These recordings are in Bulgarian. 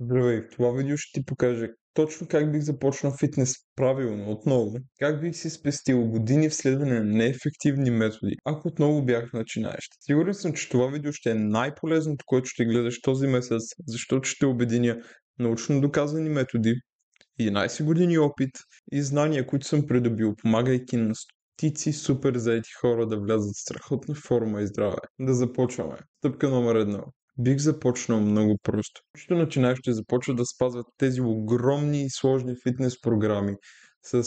Здравей, в това видео ще ти покажа точно как бих започнал фитнес правилно отново, как бих си спестил години в следване на неефективни методи, ако отново бях начинаещ. Сигурен съм, че това видео ще е най-полезното, което ще гледаш този месец, защото ще обединя научно доказани методи, 11 години опит и знания, които съм придобил, помагайки на стотици супер заети хора да влязат в страхотна форма и здраве. Да започваме. Стъпка номер 1. Бих започнал много просто. Защото начинаещи започват да спазват тези огромни и сложни фитнес програми с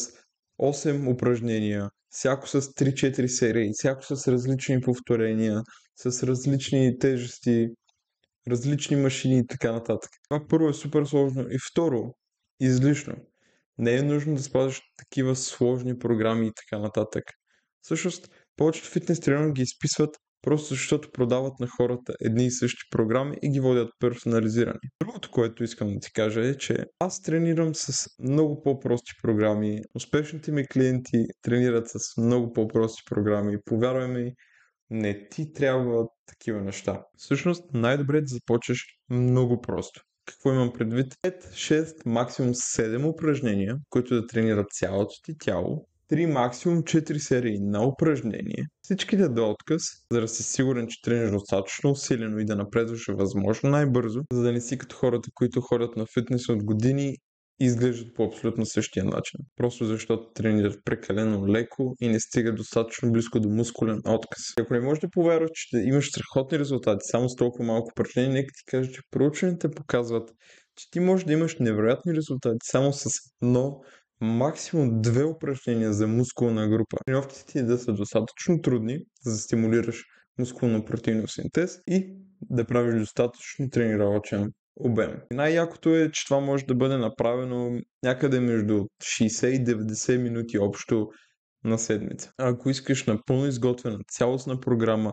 8 упражнения, всяко с 3-4 серии, всяко с различни повторения, с различни тежести, различни машини и така нататък. Това първо е супер сложно и второ, излишно. Не е нужно да спазваш такива сложни програми и така нататък. Всъщност, повечето фитнес тренери ги изписват просто защото продават на хората едни и същи програми и ги водят персонализирани. Другото, което искам да ти кажа е, че аз тренирам с много по-прости програми. Успешните ми клиенти тренират с много по-прости програми. Повярвай ми, не ти трябват такива неща. Всъщност, най-добре е да започнеш много просто. Какво имам предвид? 5, 6, максимум 7 упражнения, които да тренират цялото ти тяло. 3, максимум 4 серии на упражнение. Всичките до отказ, за да си сигурен, че тренираш достатъчно усилено и да напредваш възможно най-бързо, за да не си като хората, които ходят на фитнес от години и изглеждат по абсолютно същия начин. Просто защото тренират прекалено леко и не стигат достатъчно близко до мускулен отказ. Ако не можеш да повярваш, че ще имаш страхотни резултати само с толкова малко упражнения, нека ти кажа, че проучванията показват, че ти можеш да имаш невероятни резултати само с едно, максимум 2 упражнения за мускулна група. Тренировките ти да са достатъчно трудни, за да стимулираш мускулно-протеинов синтез и да правиш достатъчно тренировъчен обем. Най-якото е, че това може да бъде направено някъде между 60 и 90 минути общо на седмица. Ако искаш напълно изготвена цялостна програма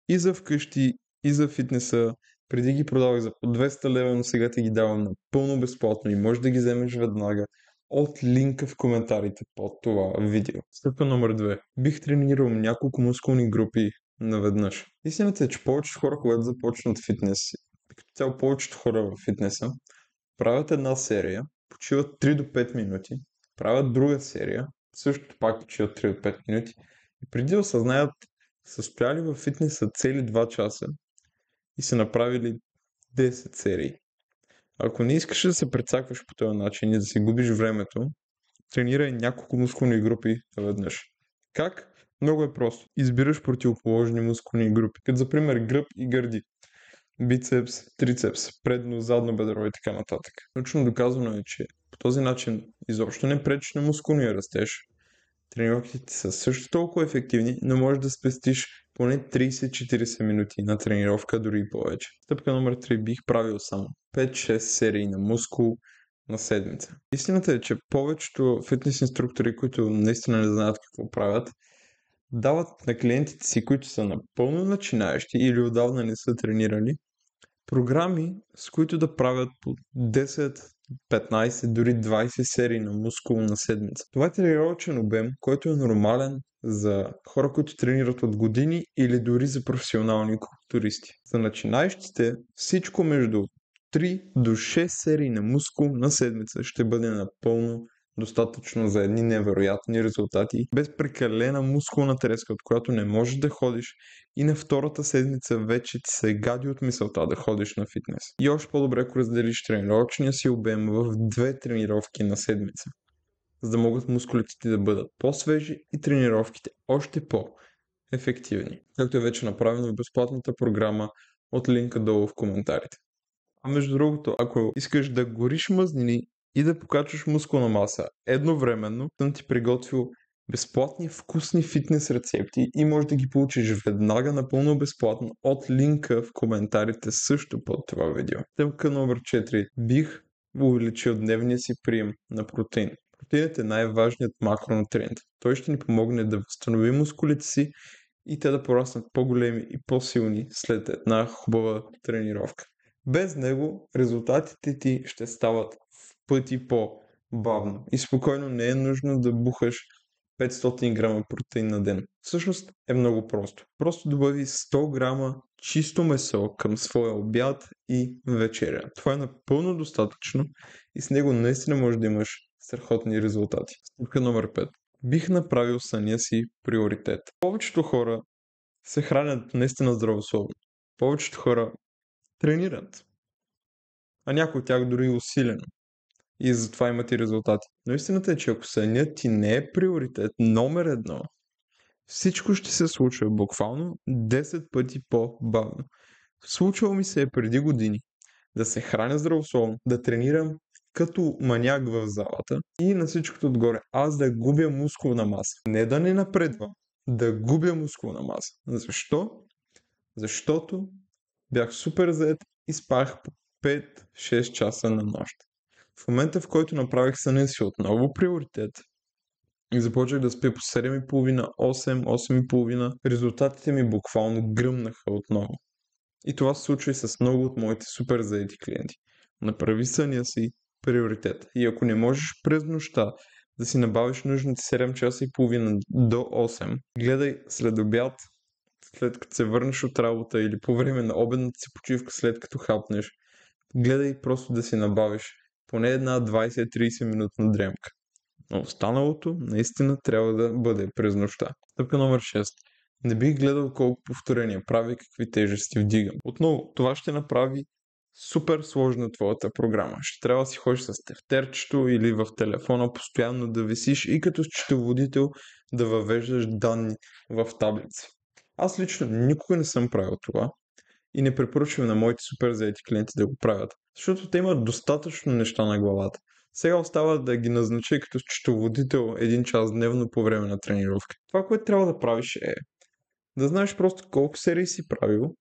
и за вкъщи, и за фитнеса, преди ги продавах за по 200 лева, но сега ти ги давам напълно безплатно и можеш да ги вземеш веднага от линка в коментарите под това видео. Стъпка номер 2. Бих тренирал няколко мускулни групи наведнъж. Истината е, че повечето хора, когато започнат фитнес, като цяло повечето хора в фитнеса, правят една серия, почиват 3 до 5 минути, правят друга серия, също пак почиват 3 до 5 минути и преди да осъзнаят, са стояли във фитнеса цели 2 часа и са направили 10 серии. Ако не искаш да се прецакваш по този начин и да си губиш времето, тренирай няколко мускулни групи наведнъж. Как? Много е просто. Избираш противоположни мускулни групи, като за пример гръб и гърди, бицепс, трицепс, предно, задно бедро и така нататък. Научно доказано е, че по този начин изобщо не пречиш на мускулния растеж. Тренировките са също толкова ефективни, но можеш да спестиш поне 30-40 минути на тренировка, дори и повече. Стъпка номер 3. Бих правил само 5-6 серии на мускул на седмица. Истината е, че повечето фитнес инструктори, които наистина не знаят какво правят, дават на клиентите си, които са напълно начинаещи или отдавна не са тренирали, програми, с които да правят по 10, 15, дори 20 серии на мускул на седмица. Това е тренировъчен обем, който е нормален за хора, които тренират от години или дори за професионални културисти. За начинаещите всичко между 3 до 6 серии на мускул на седмица ще бъде напълно достатъчно за едни невероятни резултати, без прекалена мускулна треска, от която не можеш да ходиш и на втората седмица вече ти се гади от мисълта да ходиш на фитнес. И още по-добре, ако разделиш тренировъчния си обем в 2 тренировки на седмица, за да могат мускулите ти да бъдат по-свежи и тренировките още по-ефективни. Както е вече направено в безплатната програма от линка долу в коментарите. А между другото, ако искаш да гориш мъзнини и да покачваш мускулна маса едновременно, съм ти приготвил безплатни вкусни фитнес рецепти и можеш да ги получиш веднага напълно безплатно от линка в коментарите също под това видео. Стъпка номер 4. Бих увеличил дневния си прием на протеин. Протеинът е най-важният макронутриент. Той ще ни помогне да възстановим мускулите си и те да пораснат по-големи и по-силни след една хубава тренировка. Без него резултатите ти ще стават в пъти по-бавно и спокойно не е нужно да бухаш 500 грама протеин на ден. Всъщност е много просто. Просто добави 100 грама чисто месо към своя обяд и вечеря. Това е напълно достатъчно и с него наистина можеш да имаш страхотни резултати. Стъпка номер 5. Бих направил съня си приоритет. Повечето хора се хранят наистина здравословно. Повечето хора тренират, а някои от тях дори усилено. И затова имат и резултати. Но истината е, че ако сънят ти не е приоритет номер 1, всичко ще се случва буквално 10 пъти по-бавно. Случвало ми се е преди години да се храня здравословно, да тренирам като маняк в залата и на всичкото отгоре аз да губя мускулна маса. Не да не напредвам, да губя мускулна маса. Защо? Защото бях супер зает и спах по 5-6 часа на нощ. В момента, в който направих съня си отново приоритет и започнах да спя по 7,5, 8, 8,5, резултатите ми буквално гръмнаха отново. И това се случва и с много от моите супер заети клиенти. Направи съня си приоритет. И ако не можеш през нощта да си набавиш нужните 7 часа и половина до 8, гледай след обяд, след като се върнеш от работа или по време на обедната си почивка, след като хапнеш, гледай просто да си набавиш поне една 20-30 минутна дремка. Но останалото наистина трябва да бъде през нощта. Стъпка номер 6. Не бих гледал колко повторения прави, какви тежести вдигам. Отново, това ще направи супер сложна твоята програма. Ще трябва да си ходиш с тефтерчето или в телефона постоянно да висиш и като счетоводител да въвеждаш данни в таблици. Аз лично никога не съм правил това и не препоръчвам на моите супер заети клиенти да го правят, защото те имат достатъчно неща на главата. Сега остава да ги назначи като счетоводител 1 час дневно по време на тренировка. Това, което трябва да правиш е да знаеш просто колко серии си правил,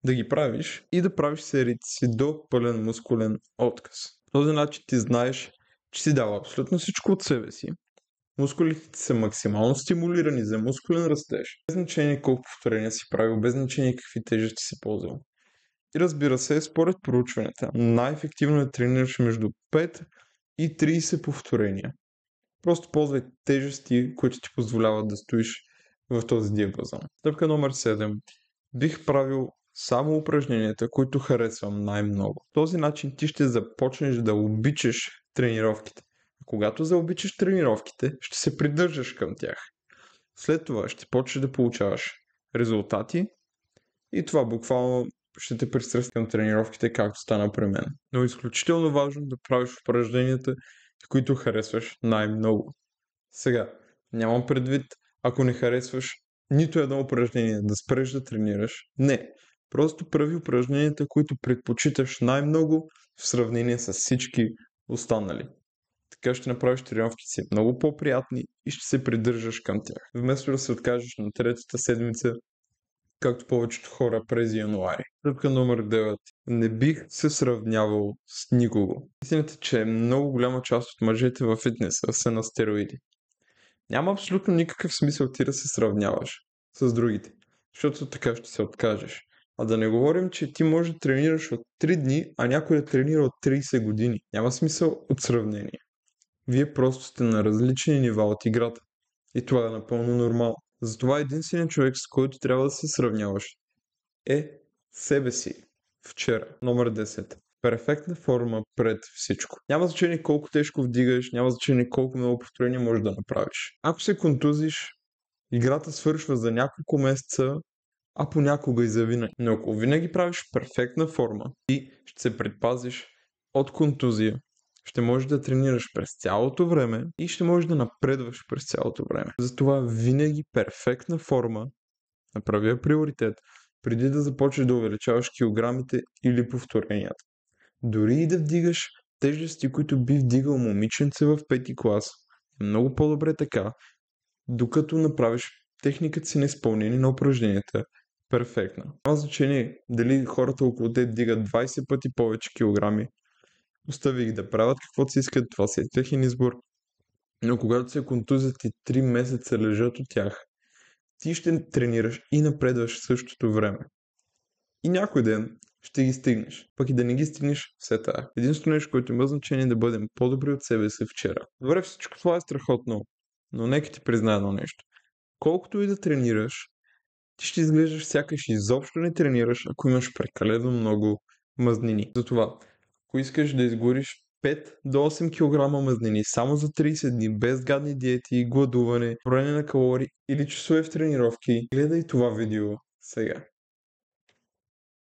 да ги правиш и да правиш сериите си до пълен мускулен отказ. По този начин ти знаеш, че си дал абсолютно всичко от себе си. Мускулите ти са максимално стимулирани за мускулен растеж, без значение колко повторения си правил, без значение какви тежести си ползвал. И разбира се, според проучванията, най-ефективно е тренираш между 5 и 30 повторения. Просто ползвай тежести, които ти позволяват да стоиш в този диапазон. Стъпка номер 7. Бих правил само упражненията, които харесвам най-много. По този начин ти ще започнеш да обичаш тренировките. А когато заобичаш тренировките, ще се придържаш към тях. След това ще почнеш да получаваш резултати и това буквално ще те пристрасти към тренировките, както стана при мен. Но е изключително важно да правиш упражненията, които харесваш най-много. Сега, нямам предвид, ако не харесваш нито едно упражнение, да спреш да тренираш. Не, просто прави упражненията, които предпочиташ най-много в сравнение с всички останали. Така ще направиш тренировките си много по-приятни и ще се придържаш към тях. Вместо да се откажеш на третата седмица, както повечето хора през януари. Стъпка номер 9. Не бих се сравнявал с никого. Истината, че много голяма част от мъжете във фитнеса са на стероиди. Няма абсолютно никакъв смисъл ти да се сравняваш с другите, защото така ще се откажеш. А да не говорим, че ти можеш да тренираш от 3 дни, а някой да тренира от 30 години. Няма смисъл от сравнение. Вие просто сте на различни нива от играта. И това е напълно нормално. Затова единственият човек, с който трябва да се сравняваш, е себе си. Вчера. Номер 10. Перфектна форма пред всичко. Няма значение колко тежко вдигаш, няма значение колко много повторения можеш да направиш. Ако се контузиш, играта свършва за няколко месеца, а понякога и за винаги. Но ако винаги правиш перфектна форма и ще се предпазиш от контузия, ще можеш да тренираш през цялото време и ще можеш да напредваш през цялото време. Затова винаги перфектна форма направи я приоритет, преди да започнеш да увеличаваш килограмите или повторенията. Дори и да вдигаш тежести, които би вдигал момиченце в 5-ти клас, е много по-добре така, докато направиш техниката си на изпълнение на упражненията перфектна. Няма значение дали хората около те вдигат 20 пъти повече килограми, остави ги да правят каквото си искат, това си е техен избор, но когато се контузят и 3 месеца лежат от тях, ти ще тренираш и напредваш в същото време. И някой ден ще ги стигнеш. Пък и да не ги стигнеш, все тая. Единственото нещо, което има значение е да бъдем по-добри от себе си вчера. Добре, всичко това е страхотно, но нека ти призная едно нещо. Колкото и да тренираш, ти ще изглеждаш сякаш изобщо не тренираш, ако имаш прекалено много мазнини. Затова, ако искаш да изгориш 5 до 8 кг мазнини само за 30 дни, без гадни диети, гладуване, броене на калории или часове в тренировки, гледай това видео сега.